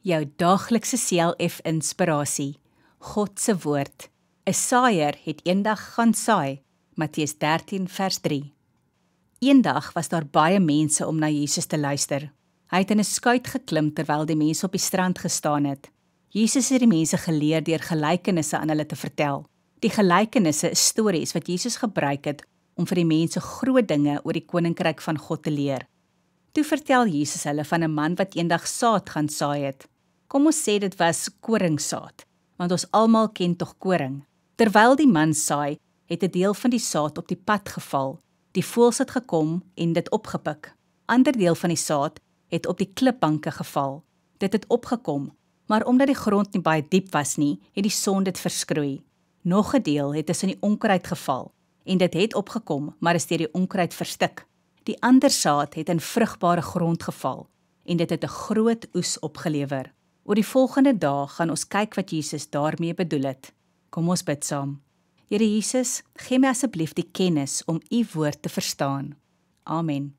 jou daaglikse CLF inspirasie, God se woord. 'n Saaier het eendag gaan saai, Matteus 13 vers 3. Eendag was daar baie mense om na Jesus te luister. Hy het in 'n skuit geklim terwyl die mense op die strand gestaan het. Jesus het die mense geleer deur gelykenisse aan hulle te vertel. Die gelykenisse is stories wat Jesus gebruik het om vir die mense groot dinge oor die koninkryk van God te leer. Toe vertel Jesus hulle van 'n man wat eendag saad gaan saai het. Kom ons sê dit was koringsaad, want ons almal ken tog koring. Terwyl die man saai, het 'n deel van die saad op die pad geval. Die voëls het gekom en dit opgepik. Ander deel van die saad het op die klipbanke geval. Dit het opgekom, maar omdat die grond nie baie diep was nie, het die son dit verskroei. Nog 'n deel het tussen die onkruid geval, en dit het opgekom, maar is deur die onkruid verstik. Die ander saad het in vrugbare grond geval, en dit het 'n groot oes opgelewer. Oor die volgende dae gaan ons kyk wat Jesus daarmee bedoel het. Kom ons bid saam. Here Jesus, gee my asseblief die kennis om U woord te verstaan. Amen.